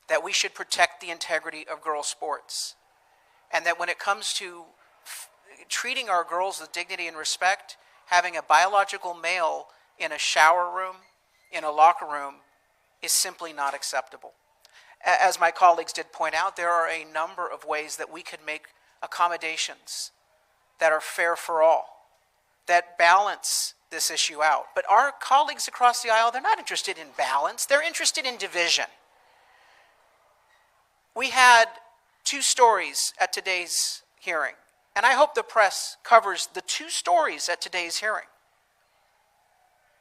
that we should protect the integrity of girls' sports, and that when it comes to treating our girls with dignity and respect, having a biological male in a shower room, in a locker room, is simply not acceptable. As my colleagues did point out, there are a number of ways that we could make accommodations that are fair for all, that balance this issue out. But our colleagues across the aisle, they're not interested in balance, they're interested in division. We had two stories at today's hearing, and I hope the press covers the two stories at today's hearing.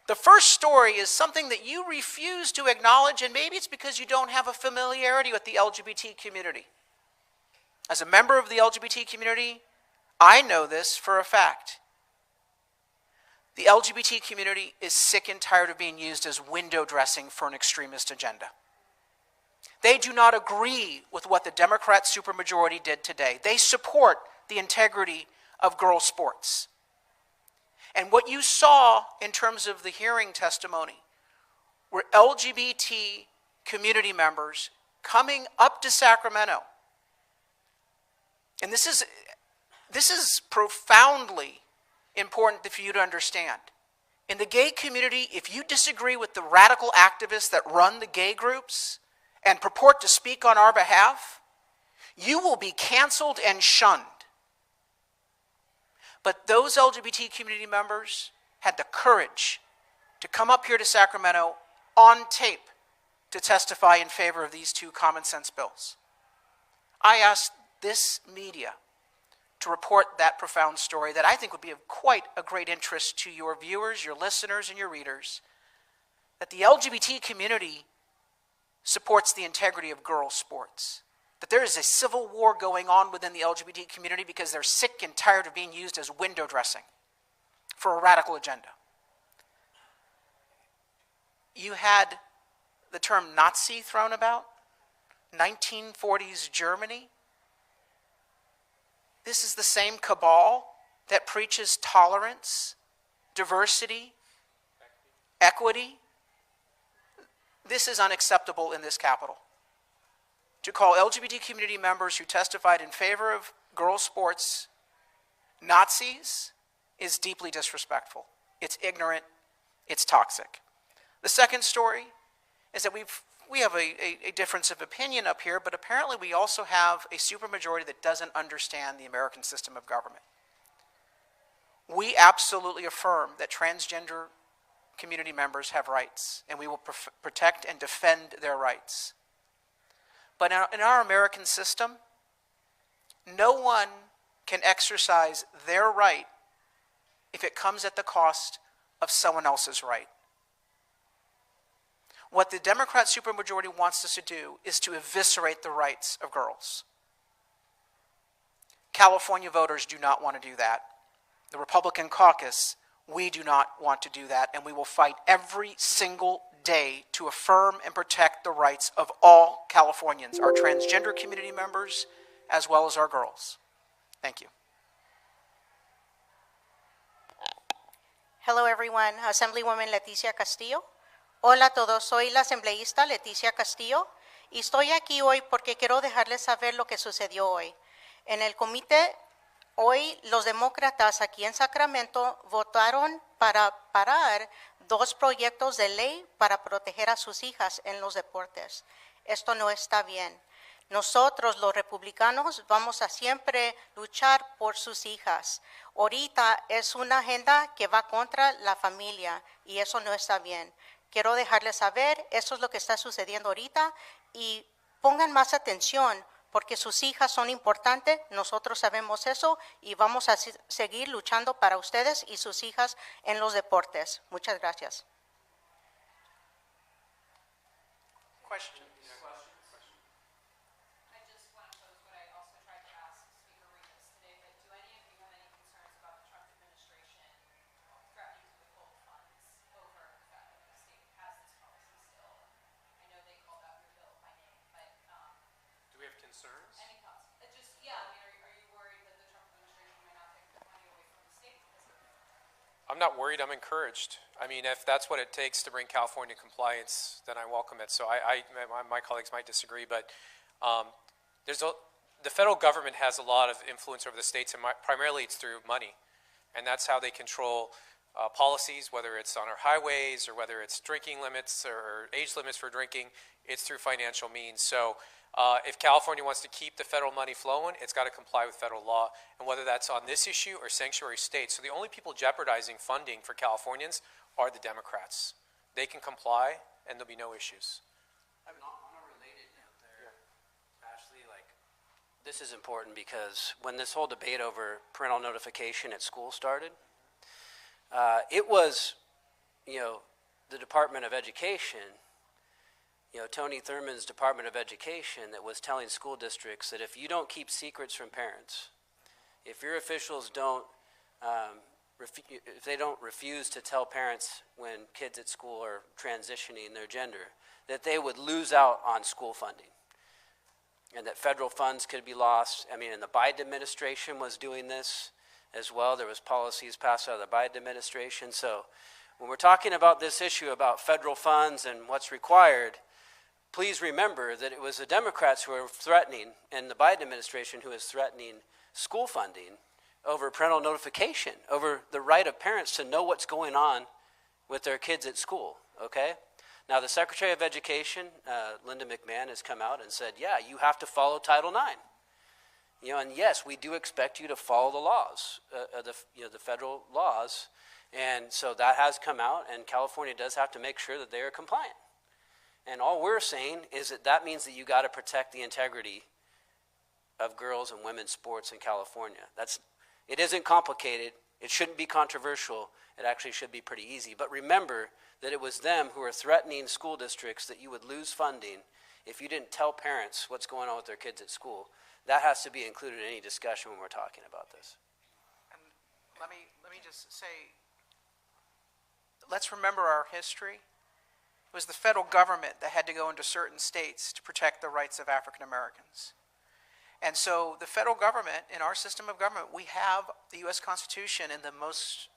The first story is something that you refuse to acknowledge, and maybe it's because you don't have a familiarity with the LGBT community. As a member of the LGBT community, I know this for a fact. The LGBT community is sick and tired of being used as window dressing for an extremist agenda. They do not agree with what the Democrat supermajority did today. They support the integrity of girls' sports. And what you saw in terms of the hearing testimony were LGBT community members coming up to Sacramento. And this is profoundly important for you to understand. In the gay community, if you disagree with the radical activists that run the gay groups and purport to speak on our behalf, you will be canceled and shunned. But those LGBT community members had the courage to come up here to Sacramento on tape to testify in favor of these two common sense bills. I asked this media to report that profound story that I think would be of quite a great interest to your viewers, your listeners, and your readers, that the LGBT community supports the integrity of girls' sports. That there is a civil war going on within the LGBT community because they're sick and tired of being used as window dressing for a radical agenda. You had the term Nazi thrown about, 1940s Germany. This is the same cabal that preaches tolerance, diversity, equity. This is unacceptable in this capital. To call LGBT community members who testified in favor of girls' sports Nazis is deeply disrespectful. It's ignorant. It's toxic. The second story is that we have a difference of opinion up here, but apparently we also have a supermajority that doesn't understand the American system of government. We absolutely affirm that transgender community members have rights, and we will protect and defend their rights. But in our American system, no one can exercise their right if it comes at the cost of someone else's right. What the Democrat supermajority wants us to do is to eviscerate the rights of girls. California voters do not want to do that. The Republican caucus, we do not want to do that, and we will fight every single day to affirm and protect the rights of all Californians, our transgender community members, as well as our girls. Thank you. Hello everyone, Assemblywoman Leticia Castillo. Hola a todos, soy la asambleísta Leticia Castillo y estoy aquí hoy porque quiero dejarles saber lo que sucedió hoy. En el comité, hoy los demócratas aquí en Sacramento votaron para parar 2 proyectos de ley para proteger a sus hijas en los deportes. Esto no está bien. Nosotros, los republicanos, vamos a siempre luchar por sus hijas. Ahorita es una agenda que va contra la familia y eso no está bien. Quiero dejarles saber, eso es lo que está sucediendo ahorita y pongan más atención porque sus hijas son importantes, nosotros sabemos eso y vamos a seguir luchando para ustedes y sus hijas en los deportes. Muchas gracias. Question. I just want to pose what I also tried to ask Speaker Regis today, but do any of you have any concerns about the Trump administration threatening to withhold funds over the fact that the state has this policy still? I know they called out your bill by name, but do we have concerns? any thoughts? Just, yeah, I mean, are you worried that the Trump administration might not take money away from the state because of it? I'm I'm not worried, I'm encouraged. I mean, if that's what it takes to bring California compliance, then I welcome it. So my colleagues might disagree, but the federal government has a lot of influence over the states, and primarily it's through money. And that's how they control policies, whether it's on our highways or whether it's drinking limits or age limits for drinking, it's through financial means. So if California wants to keep the federal money flowing, it's got to comply with federal law, and whether that's on this issue or sanctuary states. So the only people jeopardizing funding for Californians are the Democrats. They can comply, and there'll be no issues. On a related note there, Ashley, like, this is important because when this whole debate over parental notification at school started, it was, the Department of Education, Tony Thurman's Department of Education, that was telling school districts that if you don't keep secrets from parents, if your officials don't, if they don't refuse to tell parents when kids at school are transitioning their gender, that they would lose out on school funding, and that federal funds could be lost. I mean, and the Biden administration was doing this as well. There was policies passed out of the Biden administration. So when we're talking about this issue about federal funds and what's required, please remember that it was the Democrats who were threatening, and the Biden administration who is threatening school funding over parental notification, over the right of parents to know what's going on with their kids at school, okay? Now, the Secretary of Education, Linda McMahon, has come out and said, yeah, you have to follow Title IX. And yes, we do expect you to follow the laws, the federal laws. And so that has come out, and California does have to make sure that they are compliant. And all we're saying is that means that you got to protect the integrity of girls and women's sports in California. It isn't complicated. It shouldn't be controversial. It actually should be pretty easy. But remember that it was them who were threatening school districts that you would lose funding if you didn't tell parents what's going on with their kids at school. That has to be included in any discussion when we're talking about this. And let me just say, let's remember our history. It was the federal government that had to go into certain states to protect the rights of African Americans. And so the federal government, in our system of government, we have the U.S. Constitution, and the most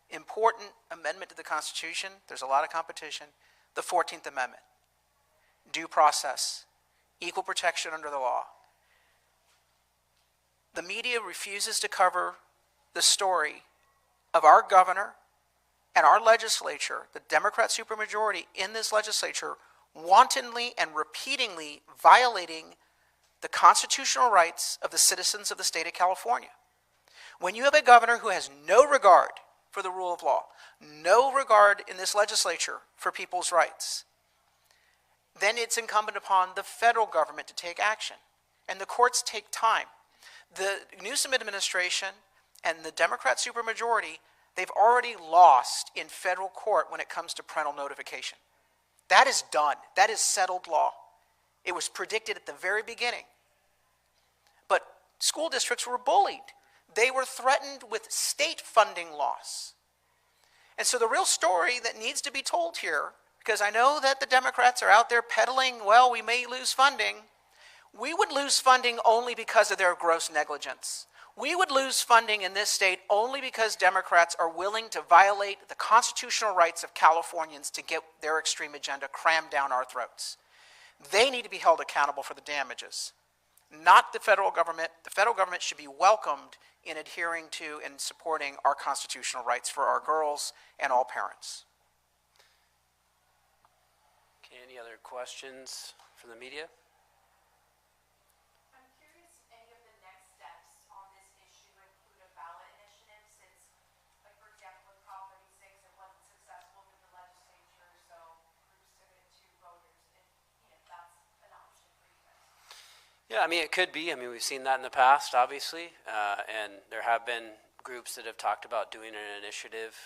important amendment to the Constitution, there's a lot of competition, the 14th Amendment. Due process, equal protection under the law. The media refuses to cover the story of our governor and our legislature, the Democrat supermajority in this legislature, wantonly and repeatedly violating the constitutional rights of the citizens of the state of California. When you have a governor who has no regard for the rule of law, no regard in this legislature for people's rights, then it's incumbent upon the federal government to take action. And the courts take time. The Newsom administration and the Democrat supermajority, they've already lost in federal court when it comes to parental notification. That is done. That is settled law. It was predicted at the very beginning. But school districts were bullied. They were threatened with state funding loss. And so the real story that needs to be told here, because I know that the Democrats are out there peddling, well, we may lose funding. We would lose funding only because of their gross negligence. We would lose funding in this state only because Democrats are willing to violate the constitutional rights of Californians to get their extreme agenda crammed down our throats. They need to be held accountable for the damages, not the federal government. The federal government should be welcomed in adhering to and supporting our constitutional rights for our girls and all parents. Okay, any other questions from the media? I'm curious if any of the next steps on this issue include a ballot initiative, since, like, for example, with Prop 36, it wasn't successful through the legislature, so groups took it to voters, and that's an option for you guys. Yeah, I mean, it could be. I mean, we've seen that in the past, obviously, and there have been groups that have talked about doing an initiative,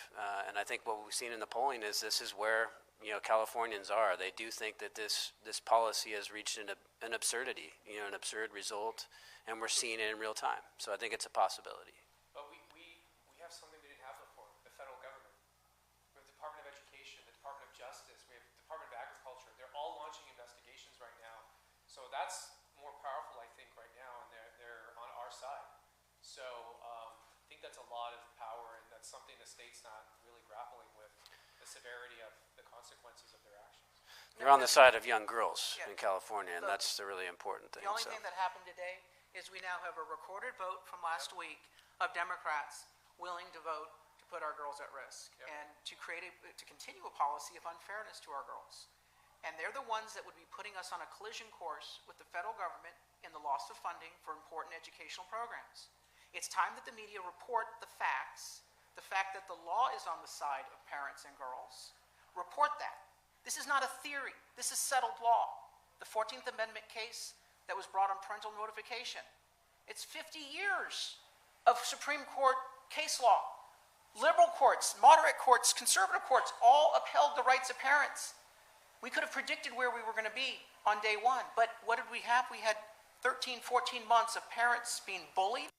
and I think what we've seen in the polling is this is where Californians are. They do think that this policy has reached an absurdity, an absurd result, and we're seeing it in real time. So I think it's a possibility. But we have something we didn't have before, the federal government. We have the Department of Education, the Department of Justice, we have the Department of Agriculture. They're all launching investigations right now. So that's more powerful, I think, right now, and they're on our side. So I think that's a lot of power, and that's that's something the state's not really grappling with, the severity of the consequences of their actions. They're on the side of young girls Yeah. in California, and The- that's the really important thing. The only so. thing that happened today is we now have a recorded vote from last week of Democrats willing to vote to put our girls at risk and to continue a policy of unfairness to our girls. And they're the ones that would be putting us on a collision course with the federal government in the loss of funding for important educational programs. It's time that the media report the facts, the fact that the law is on the side of parents and girls. Report that. This is not a theory. This is settled law. The 14th Amendment case that was brought on parental notification. It's 50 years of Supreme Court case law. Liberal courts, moderate courts, conservative courts all upheld the rights of parents. We could have predicted where we were going to be on day one, but what did we have? We had 13, 14 months of parents being bullied